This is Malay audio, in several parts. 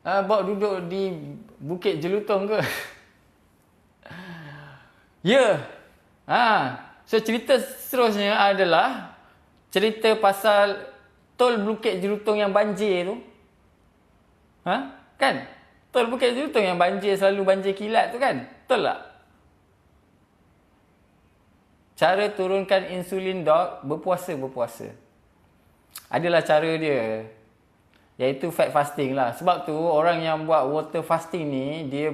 Bawa duduk di Bukit Jelutong ke? Ya. So cerita seterusnya adalah cerita pasal tol Bukit Jelutong yang banjir tu. Kan? Tol Bukit Jelutong yang banjir, selalu banjir kilat tu kan? Betul tak? Cara turunkan insulin dok, berpuasa. Adalah cara dia. Iaitu fat fasting lah. Sebab tu orang yang buat water fasting ni, dia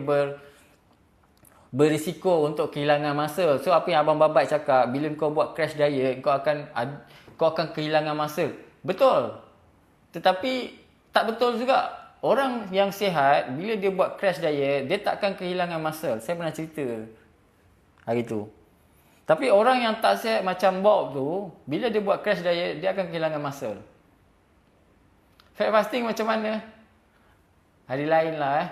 berisiko untuk kehilangan masa. So apa yang Abang Babat cakap, bila kau buat crash diet, kau akan kehilangan masa. Betul. Tetapi tak betul juga. Orang yang sihat, bila dia buat crash diet, dia takkan kehilangan masa. Saya pernah cerita hari tu. Tapi orang yang tak sihat macam Bob tu, bila dia buat crash diet, dia akan kehilangan masa. Fat fasting macam mana? Hari lain lah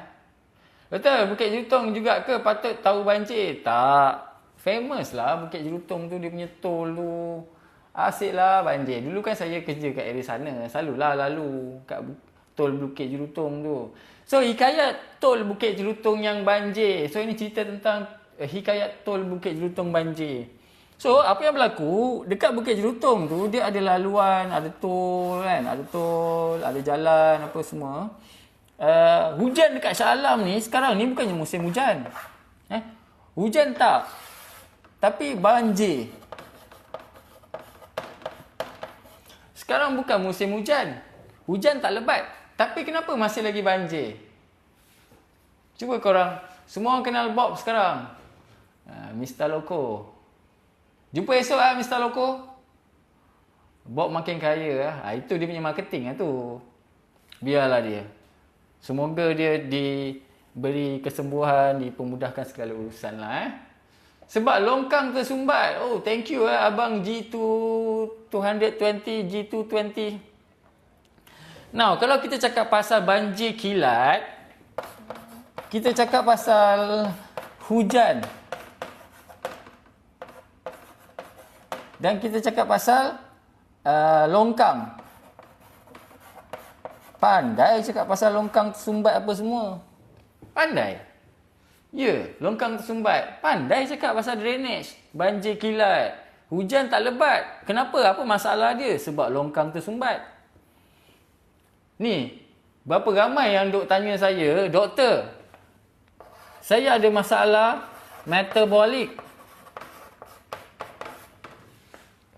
Betul, Bukit Jelutong juga ke patut tahu banjir? Tak. Famous lah Bukit Jelutong tu, dia punya tol tu. Asyik lah banjir. Dulu kan saya kerja kat area sana. Selalulah lalu kat tol Bukit Jelutong tu. So, hikayat tol Bukit Jelutong yang banjir. So, ini cerita tentang hikayat tol Bukit Jelutong banjir. So, apa yang berlaku, dekat Bukit Jelutong tu, dia ada laluan, ada tol kan. Ada tol, ada jalan, apa semua. Hujan dekat Shah Alam ni, sekarang ni bukannya musim hujan. Hujan tak. Tapi banjir. Sekarang bukan musim hujan. Hujan tak lebat. Tapi kenapa masih lagi banjir? Cuba korang, semua orang kenal Bob sekarang. Mr. Loco. Jumpa esok Mr. Loco. Bob makin kaya itu dia punya marketing tu. Biarlah dia. Semoga dia diberi kesembuhan, dipermudahkan segala urusan lah Sebab longkang tersumbat. Oh, thank you abang G220, G220. Now, kalau kita cakap pasal banjir kilat, kita cakap pasal hujan. Dan kita cakap pasal longkang. Pandai cakap pasal longkang tersumbat apa semua. Pandai. Ya, longkang tersumbat. Pandai cakap pasal drainage. Banjir kilat. Hujan tak lebat. Kenapa? Apa masalah dia? Sebab longkang tersumbat. Ni, berapa ramai yang duk tanya saya, doktor, saya ada masalah metabolik.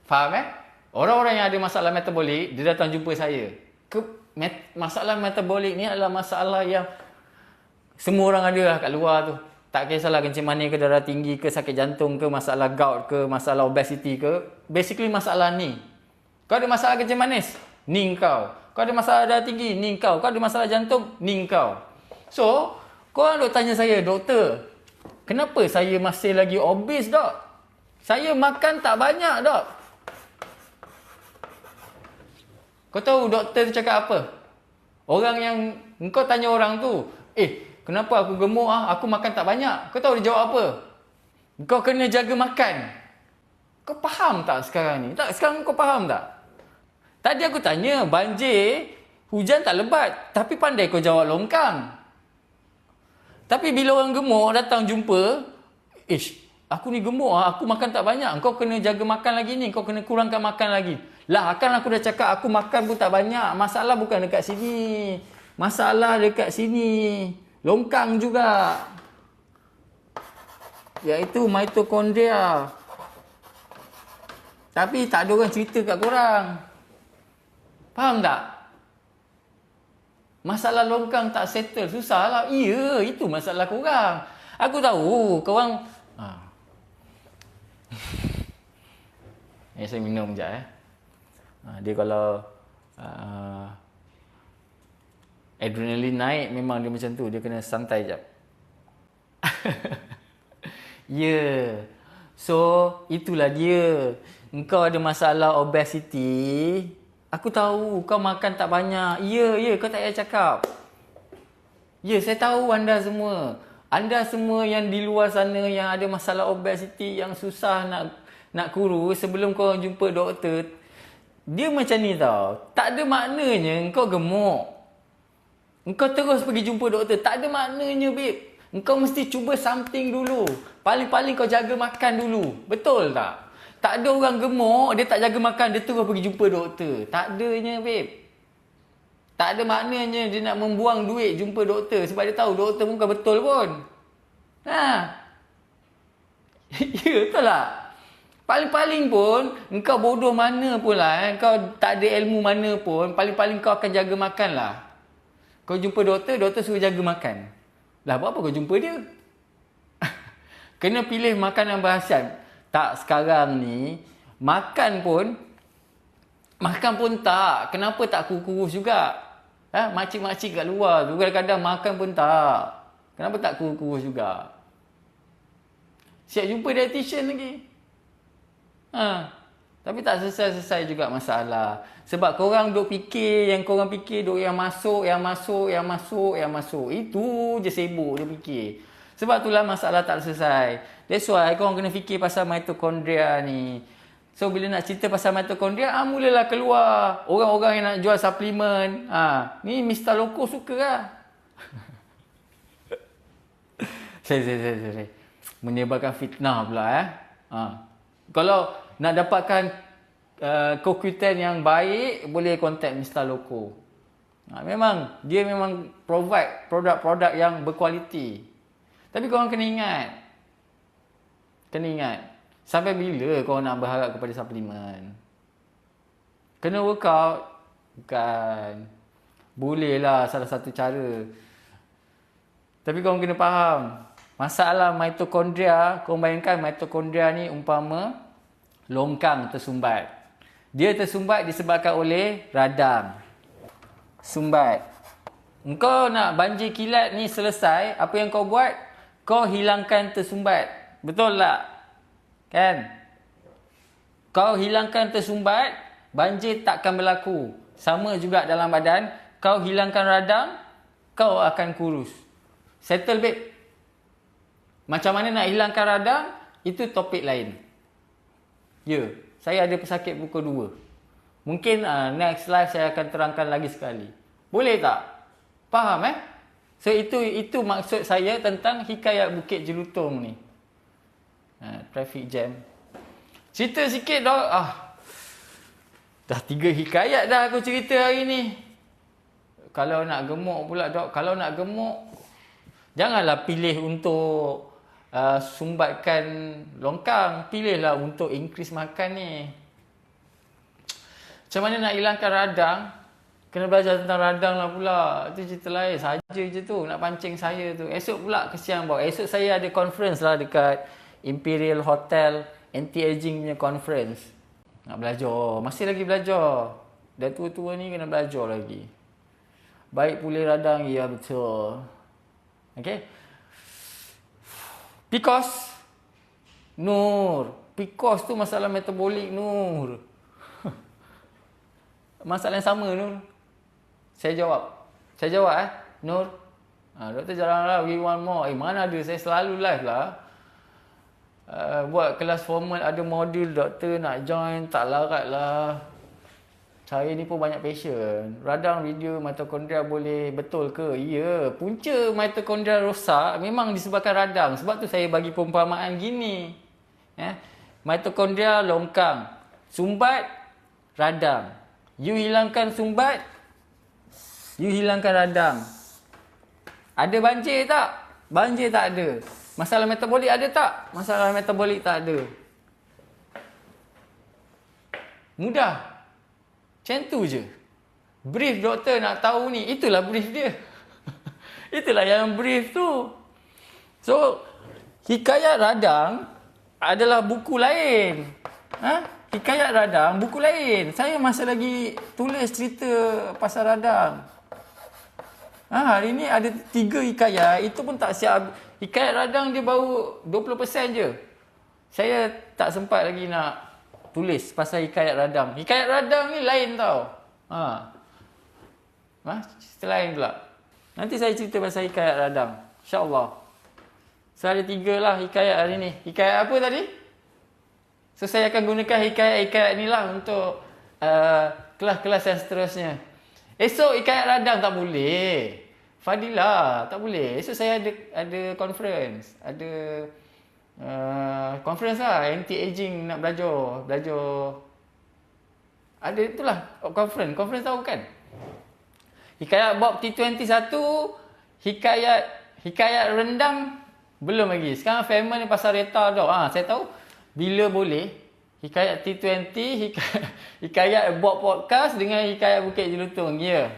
Faham Orang-orang yang ada masalah metabolik, dia datang jumpa saya. Masalah metabolik ni adalah masalah yang semua orang ada lah kat luar tu. Tak kisahlah kencing manis ke, darah tinggi ke, sakit jantung ke, masalah gout ke, masalah obesity ke. Basically masalah ni. Kau ada masalah kencing manis? Ni kau. Kau ada masalah darah tinggi? Ni kau. Kau ada masalah jantung? Ni kau. So, korang duk tanya saya, doktor, kenapa saya masih lagi obes dok? Saya makan tak banyak dok. Kau tahu doktor tu cakap apa? Orang yang kau tanya orang tu, kenapa aku gemuk aku makan tak banyak? Kau tahu dia jawab apa? Kau kena jaga makan. Kau faham tak sekarang ni? Tak, sekarang kau faham tak? Tadi aku tanya, banjir, hujan tak lebat, tapi pandai kau jawab longkang. Tapi bila orang gemuk datang jumpa, aku ni gemuk aku makan tak banyak. Kau kena jaga makan lagi ni, kau kena kurangkan makan lagi. Lah, kan aku dah cakap aku makan pun tak banyak. Masalah bukan dekat sini. Masalah dekat sini. Longkang juga. Iaitu mitokondria. Tapi tak ada orang cerita kat korang. Faham tak? Masalah longkang tak settle. Susah lah. Iya, itu masalah korang. Aku tahu korang... saya minum sekejap dia kalau adrenalin naik, memang dia macam tu. Dia kena santai sekejap. Ya. So, itulah dia. Engkau ada masalah obesity. Aku tahu kau makan tak banyak. Ya, kau tak payah cakap. Ya, saya tahu anda semua. Anda semua yang di luar sana yang ada masalah obesity, yang susah nak kurus, sebelum kau jumpa doktor, dia macam ni tau. Tak ada maknanya kau gemuk. Engkau terus pergi jumpa doktor. Tak ada maknanya, babe. Engkau mesti cuba something dulu. Paling-paling kau jaga makan dulu. Betul tak? Tak ada orang gemuk, dia tak jaga makan, dia terus pergi jumpa doktor. Tak adanya, babe. Tak ada maknanya dia nak membuang duit jumpa doktor sebab dia tahu doktor pun bukan betul pun. Ha. Ya, betul tak? Paling-paling pun, engkau bodoh mana pun lah, kau tak ada ilmu mana pun, paling-paling kau akan jaga makan lah. Kau jumpa doktor, doktor suruh jaga makan. Lah, buat apa kau jumpa dia? Kena pilih makanan berhasiat. Tak, sekarang ni, makan pun tak. Kenapa tak kurus juga? Ha? Makcik-makcik kat luar tu kadang-kadang makan pun tak. Kenapa tak kurus juga? Siap jumpa dietitian lagi. Ha. Tapi tak selesai-selesai juga masalah. Sebab korang duk fikir, yang korang fikir duk yang masuk. Itu je sibuk dia fikir. Sebab itulah masalah tak selesai. That's why korang kena fikir pasal mitokondria ni. So, bila nak cerita pasal mitokondria, mulalah keluar orang-orang yang nak jual suplemen. Ni Mr. Loco suka lah. Sorry. Menyebarkan fitnah pula. Kalau nak dapatkan CoQ10 yang baik, boleh contact Mr. Loco. Dia memang provide produk-produk yang berkualiti. Tapi korang kena ingat. Sampai bila kau nak berharap kepada suplemen? Kena workout? Bukan. Bolehlah salah satu cara. Tapi kau kena faham. Masalah mitokondria, kau bayangkan mitokondria ni umpama longkang tersumbat. Dia tersumbat disebabkan oleh radang. Sumbat. Engkau nak banjir kilat ni selesai, apa yang kau buat? Kau hilangkan tersumbat. Betul tak? Kan? Kau hilangkan tersumbat, banjir takkan berlaku. Sama juga dalam badan, kau hilangkan radang, kau akan kurus. Settle, babe. Macam mana nak hilangkan radang, itu topik lain. Ya, saya ada pesakit pukul 2. Mungkin next live saya akan terangkan lagi sekali. Boleh tak? Faham So itu maksud saya tentang hikayat Bukit Jelutong ni. Traffic jam. Cerita sikit dok. Dah 3 hikayat dah aku cerita hari ni. Kalau nak gemuk pula dok. Kalau nak gemuk, janganlah pilih untuk sumbatkan longkang. Pilihlah untuk increase makan ni. Macam mana nak hilangkan radang? Kena belajar tentang radang lah pula. Itu cerita lain. Saja je tu. Nak pancing saya tu. Esok pula kesian bawa. Esok saya ada conference lah dekat Imperial Hotel, anti-aging punya conference. Nak belajar. Masih lagi belajar. Dah tua-tua ni kena belajar lagi. Baik pulih radang, ya betul. Okay. PCOS. Nur. PCOS tu masalah metabolik, Nur. Masalah yang sama, Nur. Saya jawab, Nur. Doktor janganlah we one more. Mana ada, saya selalu live lah. Buat kelas formal ada modul doktor nak join, tak larat lah. Saya ni pun banyak passion. Radang video mitokondria boleh betul ke? Ya, punca mitokondria rosak memang disebabkan radang. Sebab tu saya bagi perumpamaan gini. Mitokondria longkang, sumbat radang. You hilangkan sumbat, you hilangkan radang. Ada banjir tak? Banjir tak ada. Masalah metabolik ada tak? Masalah metabolik tak ada. Mudah. Macam tu je. Brief doktor nak tahu ni. Itulah brief dia. Itulah yang brief tu. So, hikayat radang adalah buku lain. Hikayat radang, buku lain. Saya masih lagi tulis cerita pasal radang. Hari ni ada 3 hikayat. Itu pun tak siap. Hikayat radang dia baru 20% je. Saya tak sempat lagi nak tulis pasal hikayat radang. Hikayat radang ni lain tau. Cerita lain pula. Nanti saya cerita pasal hikayat radang. InsyaAllah. So ada 3 lah hikayat hari ni. Hikayat apa tadi? So saya akan gunakan hikayat-hikayat ni lah untuk kelas-kelas yang seterusnya. Esok hikayat radang tak boleh. Fadila, tak boleh. Esok saya ada conference. Ada conference lah. Anti-aging nak belajar. Ada itulah conference. Conference tahu kan? Hikayat Bob T20 satu. Hikayat rendang belum lagi. Sekarang famous ni pasal reta tau. Saya tahu bila boleh hikayat T20, hikayat Bob Podcast dengan hikayat Bukit Jelutong. Ya.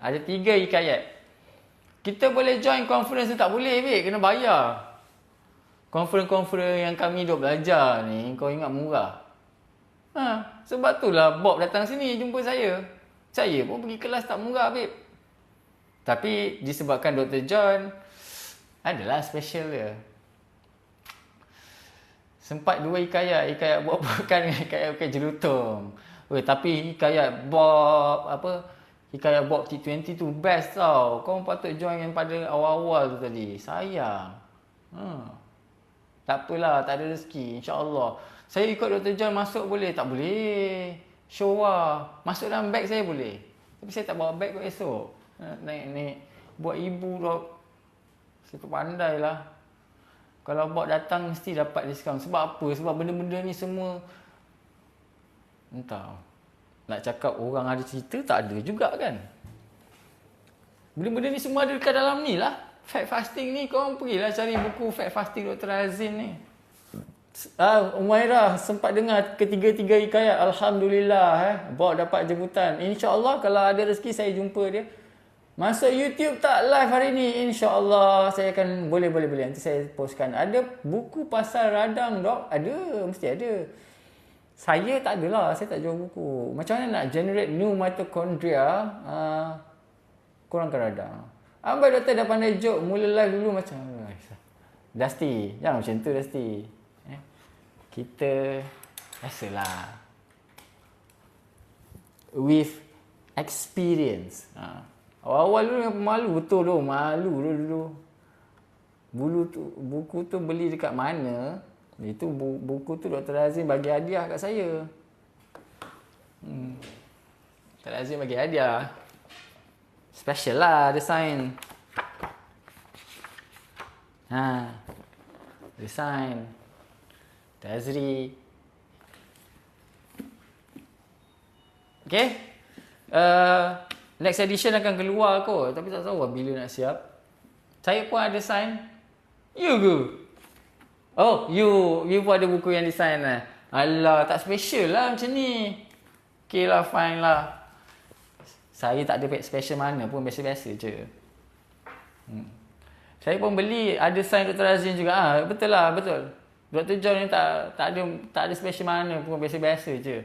Ada 3 hikayat. Kita boleh join conference tu tak boleh, babe. Kena bayar. Conference yang kami duk belajar ni, kau ingat murah. Sebab tu lah Bob datang sini jumpa saya. Saya pun pergi kelas tak murah, babe. Tapi disebabkan Dr. John adalah special dia. Sempat 2 hikayat Bob kan dengan hikayat Bukit Jelutong. Tapi hikayat Bob T20 tu best tau. Kau patut join yang pada awal-awal tu tadi. Sayang. Tak apalah, tak ada rezeki. InsyaAllah. Saya ikut Dr. John masuk boleh? Tak boleh. Show lah. Masuk dalam beg saya boleh. Tapi saya tak bawa beg kot esok. Naik. Buat ibu dok. Saya tu pandai lah. Kalau Bob datang mesti dapat diskaun. Sebab apa? Sebab benda-benda ni semua entah. Nak cakap orang ada cerita, tak ada juga kan. Benda-benda ni semua ada dekat dalam ni lah. Fat fasting ni, korang pergilah cari buku Fat Fasting Dr. Azim ni. Umairah sempat dengar ketiga-tiga hikayat. Alhamdulillah Bob dapat jemputan. InsyaAllah kalau ada rezeki saya jumpa dia. Masuk YouTube tak live hari ni, InsyaAllah saya akan boleh. Nanti saya postkan. Ada buku pasal radang dok? Ada, mesti ada. Saya tak adalah, saya tak jual buku. Macam mana nak generate new mitochondria kurangkan radang. Ambil doktor dah pandai joke, mula live dulu macam Dusty, jangan macam tu Dusty. Kita biasalah. With experience. Awal-awal dulu yang malu betul tu, malu dulu. Buku tu beli dekat mana? Itu buku tu Dr. Azim bagi hadiah kat saya. Dr. Azim bagi hadiah. Special lah design. Design. Tazri. Okay. Next edition akan keluar kot. Tapi tak tahu lah bila nak siap. Saya pun ada design. You ke? Oh, you pun ada buku yang design lah. Alah, tak special lah macam ni. Okay lah, fine lah. Saya tak ada special mana pun, biasa-biasa je. Saya pun beli, ada sign Dr. Azim juga. Betul lah, betul. Dr. John ni tak ada special mana pun, biasa-biasa je.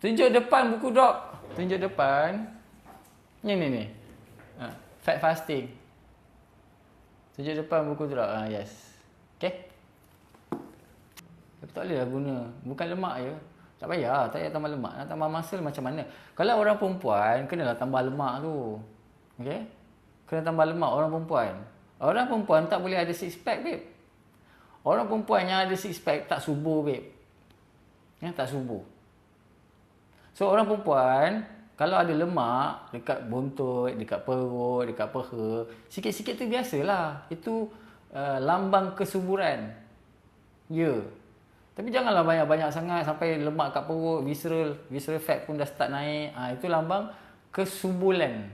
Tunjuk depan buku dok. Tunjuk depan. Ni. Fat fasting. Tunjuk depan buku tu dok. Yes. Okay. Tapi tak boleh lah guna. Bukan lemak je. Tak payah. Tak payah tambah lemak. Nak tambah muscle macam mana? Kalau orang perempuan, kenalah tambah lemak tu. Okay? Kena tambah lemak orang perempuan. Orang perempuan tak boleh ada six pack, babe. Orang perempuan yang ada six pack tak subur, babe. Tak subur. So, orang perempuan, kalau ada lemak dekat buntut, dekat perut, dekat peha, sikit-sikit tu biasalah. Itu lambang kesuburan. Ya. Tapi janganlah banyak-banyak sangat sampai lemak kat perut, visceral fat pun dah start naik. Itu lambang kesuburan.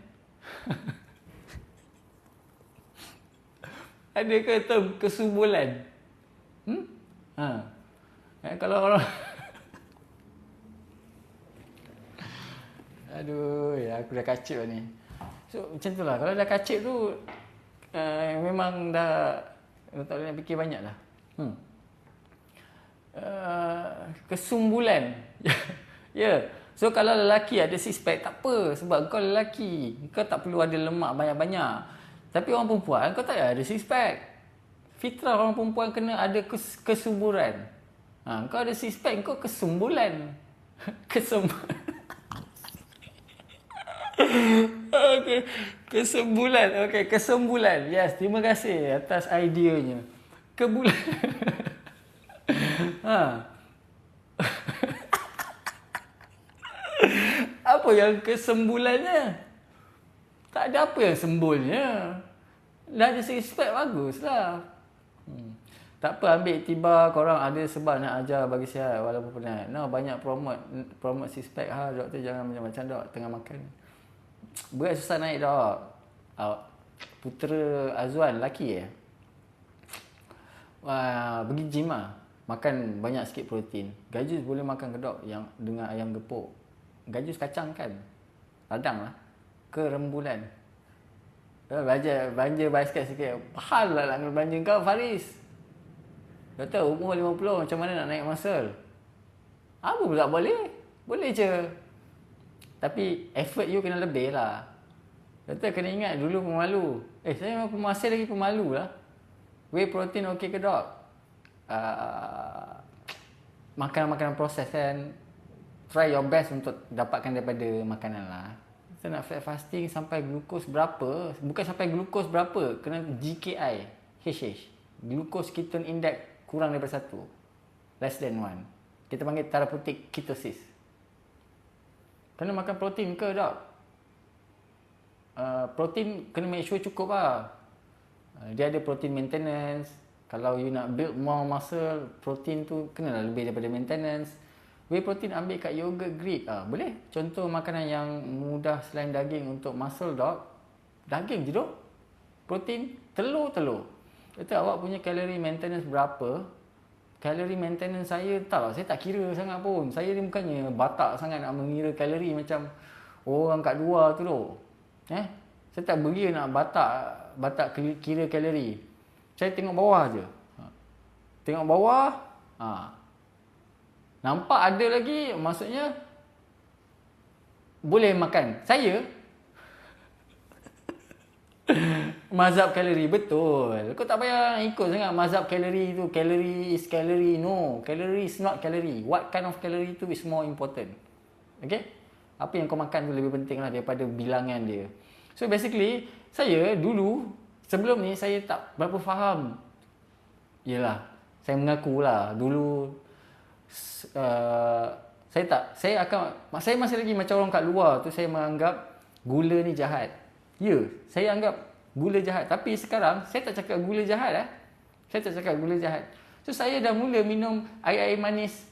Ada ke term kesuburan? Kalau orang aduh, aku dah kacip ni. So macam tu lah. Kalau dah kacip tu memang dah tak boleh nak fikir banyak lah. Kesumbulan. Ya. So kalau lelaki ada six pack tak apa, sebab kau lelaki, kau tak perlu ada lemak banyak-banyak. Tapi orang perempuan kau tak ada six pack. Fitrah orang perempuan kena ada kesuburan. Kau ada six pack, kau kesumbulan. Okay. Kesembulan. Okay, kesembulan. Yes, terima kasih atas ideanya. Kebulan. Apa yang kesembulannya? Tak ada apa yang sembulnya. Dah ada segi spek bagus lah. Tak apa, ambil tiba korang ada sebab nak ajar bagi sihat walaupun penat. No, banyak promote six pack ha. Doktor jangan macam-macam dok tengah makan. Berat susah naik dok. Putera Azwan lelaki wah, pergi gym lah. Makan banyak sikit protein. Gajus boleh makan ke dok yang dengan ayam gepuk. Gajus kacang kan. Radang lah. Ke rembulan. Belanja basket sikit. Hal lah nak belanja kau Faris. Kata umur 50 macam mana nak naik muscle? Apa pula boleh? Boleh je. Tapi effort you kena lebih lah. Kata kena ingat dulu pemalu. Saya memang masih lagi pemalu lah. Whey protein okey ke dok? Makanan-makanan proses kan. Try your best untuk dapatkan daripada makanan lah. Kita nak fat fasting sampai glukos berapa? Bukan sampai glukos berapa. Kena GKI. HH. Glucose ketone index kurang daripada 1. Less than 1. Kita panggil therapeutic ketosis. Kena makan protein ke dok? Protein kena make sure cukup lah. Dia ada protein maintenance. Kalau you nak build more muscle, protein tu kenalah lebih daripada maintenance. Whey protein ambil kat yogurt Greek. Boleh. Contoh makanan yang mudah selain daging untuk muscle dok. Daging je dok. Protein, telur. Kata awak punya kalori maintenance berapa? Kalori maintenance saya tak, saya tak kira sangat pun. Saya ni bukannya batak sangat nak mengira kalori macam orang kat luar tu loh. Saya tak beria nak batak kira kalori. Saya tengok bawah je. Tengok bawah, nampak ada lagi, maksudnya boleh makan. Saya mazhab kalori, betul. Kau tak payah ikut sangat mazhab kalori tu. Calorie is calorie. No, calorie is not calorie. What kind of calorie tu is more important. Okay? Apa yang kau makan tu lebih penting lah daripada bilangan dia. So basically, saya dulu, sebelum ni saya tak berapa faham. Yelah, saya mengakulah dulu saya masih lagi macam orang kat luar tu. Saya menganggap gula ni jahat. Ya, saya anggap gula jahat. Tapi sekarang saya tak cakap gula jahat Saya tak cakap gula jahat. So saya dah mula minum air manis.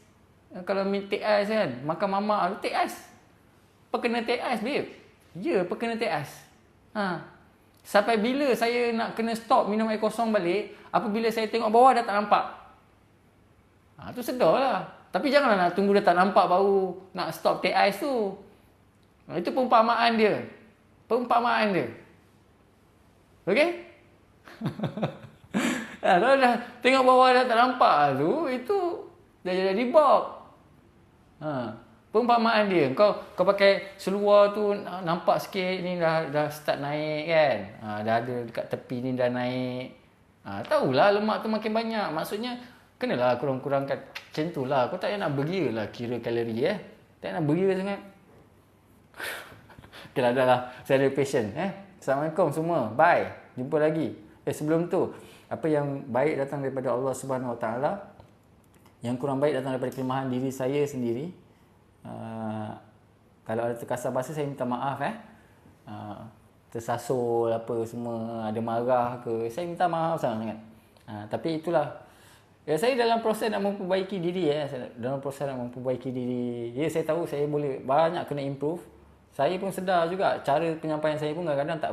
Kalau take ais kan, makan mamak tu take ais. Perkena take ais babe. Ya, perkena take ais. Sampai bila saya nak kena stop minum air kosong balik, apabila saya tengok bawah dah tak nampak. Tu sedar lah. Tapi janganlah nak tunggu dah tak nampak baru nak stop take ais tu. Itu perumpamaan dia. Okay? Kalau dah tengok bawah dah tak nampak tu, itu dah jadi bob. Perumpamaan dia. Kau pakai seluar tu nampak sikit ni dah start naik kan. Dah ada dekat tepi ni dah naik. Tahulah lemak tu makin banyak. Maksudnya kenalah kurang-kurangkan. Macam tu lah. Kau tak payah nak beria lah kira kalori Tak payah nak beria sangat. Okay lah, dah lah. Saya ada patient. Assalamualaikum semua. Bye. Jumpa lagi. Sebelum tu, apa yang baik datang daripada Allah Subhanahu Wa Taala, yang kurang baik datang daripada kelemahan diri saya sendiri. Kalau ada terkasar bahasa, saya minta maaf. Tersasul apa semua, ada marah ke, saya minta maaf sangat. Tapi itulah. Saya dalam proses nak memperbaiki diri. Saya tahu saya boleh banyak kena improve. Saya pun sedar juga cara penyampaian saya pun kadang-kadang tak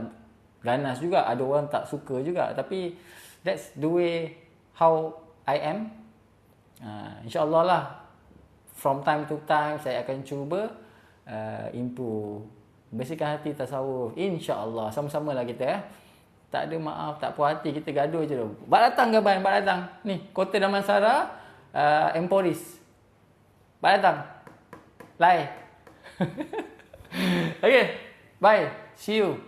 ganas juga. Ada orang tak suka juga. Tapi that's the way how I am. InsyaAllah lah. From time to time saya akan cuba improve. Bersihkan hati tasawuf. InsyaAllah. Sama-sama lah kita Tak ada maaf, tak puas hati. Kita gaduh je tu. Bak datang Gaban, bak datang. Ni, Kota Damansara, Emporis. Bak datang. Lai. Okay, bye. See you.